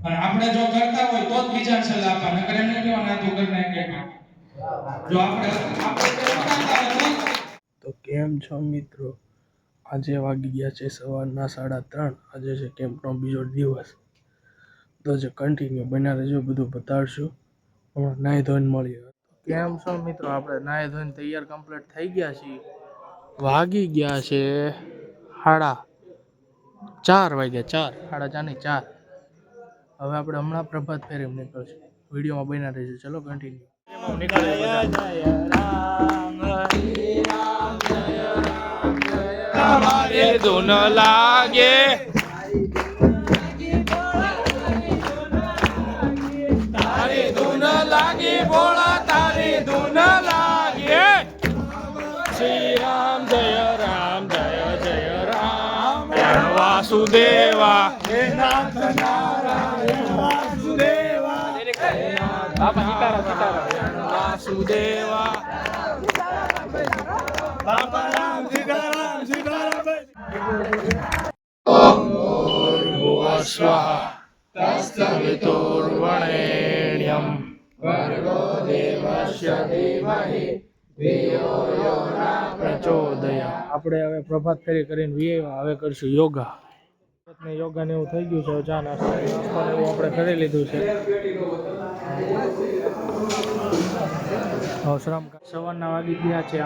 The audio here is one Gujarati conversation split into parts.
અને આપણે જો કરતા હોય તો જ બીજાને સલાહ આપવા, નકર એમ નહીં કહેવાના તું કરી નાખ. જો આપણે કરતા હોય તો કેમ છો મિત્રો? આજે વાગી ગયા છે સવારના 3:30. આજે છે કેમ્પનો બીજો દિવસ. તો જે કન્ટિન્યુ બન્યા રહેજો, બધું બતાડશું. હમણાં નાહી ધોઈને મળીએ. કેમ છો મિત્રો? આપણે નાહી ધોઈને તૈયાર કમ્પ્લીટ થઈ ગયા છીએ. વાગી ગયા છે 4:30 વાગ્યા. 4:30 નહીં 4. હવે આપણે હમણાં પ્રભાત ફેરી નીકળશું. વિડીયોમાં બન્યા રહેજો. ચલો કન્ટિન્યુ. તમારે ધૂન લાગે, તારી ધૂન લાગી ભોળા, તારી ધૂન લાગે. શ્રી રામ જય રામ, જય જય રામ. વાસુદેવા વાસુદેવા વાસુદેવા. સ્વાહા તસ્સવિતુર્વરેણ્યં ભર્ગો દેવસ્ય ધીમહિ ધિયો યો ન પ્રચોદયાત્. આપણે હવે પ્રભાત ફેરી કરીને હવે કરશું યોગા. યોગા ને એવું થઈ ગયું છે. ચા નાસ્તો એવું આપણે કરી લીધું છે. સવારના વાગી ગયા છે 8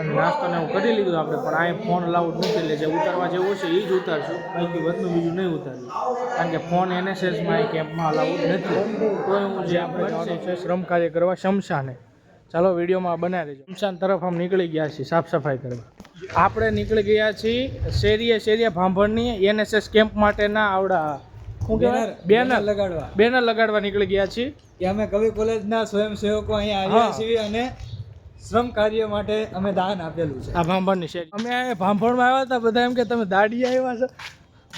અને નાસ્તો ને એવું કરી લીધું આપણે. પણ આ ફોન લાઉડ નથી, એટલે જે ઉતારવા જેવું છે એ જ ઉતારશું. બાકી બધું બીજું નહીં ઉતાર્યું, કારણ કે ફોન NSSમાં એ કેમ્પમાં લાઉડ નથી. તો હું જે આપણે જવાનું છે શ્રમ કાર્ય કરવા શમશાને. ચાલો વિડીયોમાં બનાવી દેજો. શમશાન તરફ આમ નીકળી ગયા છીએ સાફ સફાઈ કરવા. આપણે નીકળી ગયા છીએ શેરીએ ભાંભણની NSS કેમ્પ માટેના આવડા શું કહેવાય બેનર લગાડવા નીકળી ગયા છીએ. કે અમે કવિ કોલેજના સ્વયંસેવકો અહીંયા આવ્યા છીએ અને શ્રમ કાર્ય માટે અમે દાન આપેલું છે. આ ભાંભણની શેરી. અમે આ ભાંભણમાં આવ્યા હતા, બધા એમ કે તમે દાડિયા આવ્યા છો.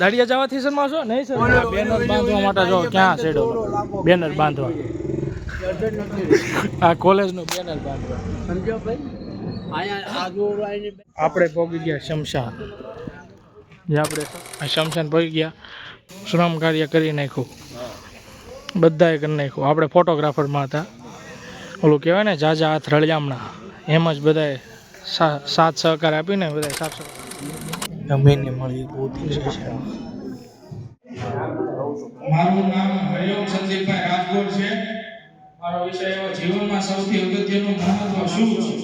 દાડિયા જવાથી શરમાં છો? નહીં સર, બેનર બાંધવા માટે જો ક્યાં છેડો બેનર બાંધવા. આ કોલેજનું બેનર બાંધવા. સમજો ભાઈ. આપણે પહોંચી ગયા શમશાન. જે આપણે શમશાન પહોંચી ગયા. શ્રમ કાર્ય કરી નાખ્યું, બધાએ કરી નાખ્યું. આપણે ફોટોગ્રાફરમાં હતા. ઓલું કહેવાય ને જાજા હાથ રળિયામણા, એમ જ બધાએ સાથ સહકાર આપીને બધાએ સાફ સફાઈ જમીને મળી. બહુ દિવસે છે. મારું નામ હરિઓમ સંદીપભાઈ રાજગોર છે. મારો વિષય એવો જીવનમાં સૌથી અગત્યનું મહત્વ શું છે.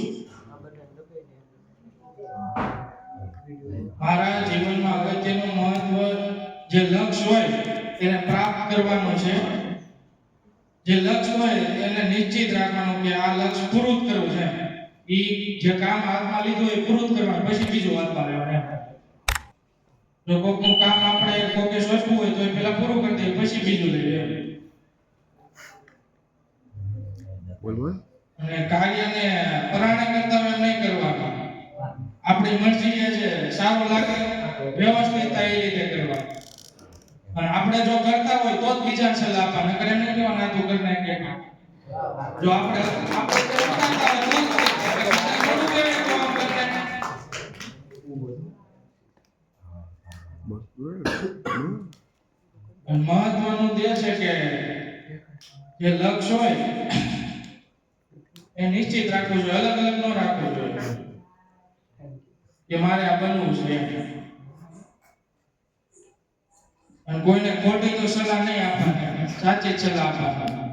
મારા જીવનમાં અગત્યનું મહત્વ જે લક્ષ્ય હોય તેને પ્રાપ્ત કરવાનું છે. જે લક્ષ્ય હોય એને નિશ્ચિત રાખવાનું કે આ લક્ષ્ય પૂરું કરવું છે. એ જે કામ હાથમાં લીધું એ પૂરું કરવાનું, પછી બીજું હાથમાં લેવાનું. જો કોઈનું કામ આપણે કોકે સોંપ્યું હોય તો એ પહેલા પૂરું કરી દઈએ, પછી બીજું લઈ લેવું. અને કાર્યને પરાણે કરતા એમ નહીં કરવાનું. આપણી મરજી છે સારું લાગે વ્યવસ્થિત એ રીતે કરવા. અને આપણે જો કરતા હોય તો જ બીજાને સલાહ આપવા, નકર એમ નહીં કહેવાના તું કરી નાખ. જો આપણે મહત્વનું તે છે કે જે લક્ષ્ય હોય એ નિશ્ચિત રાખવું જોઈએ, અલગ અલગ ન રાખવું જોઈએ કે મારે આ બનવું છે. અને કોઈને ખોટી તો સલાહ નહીં આપવાની, સાચી જ સલાહ આપવાની.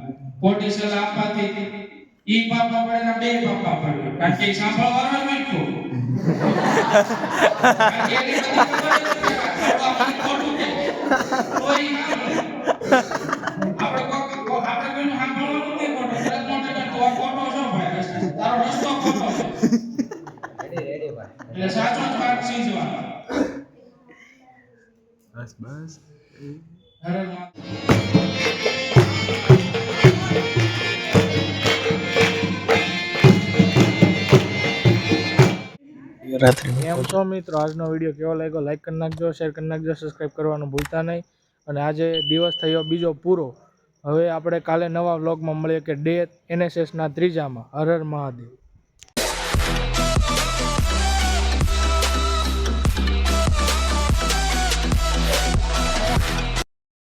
ખોટી સલાહ આપવાથી ઈ પાપા પડે ને બે પાપા પડે, કારણ કે સાંભળવાનો જ મીઠું. એટલે સાચો જ વાત સીજવાનો. બસ કેમ છો મિત્રો? આજનો વિડીયો કેવો લાગ્યો લાઈક કરી નાખજો, શેર કરી નાખજો, સબસ્ક્રાઈબ કરવાનું ભૂલતા નહીં. અને આજે દિવસ થયો બીજો પૂરો. હવે આપણે કાલે નવા વ્લોગમાં મળીએ કે ડે NSSના 3જામાં. હર હર મહાદેવ.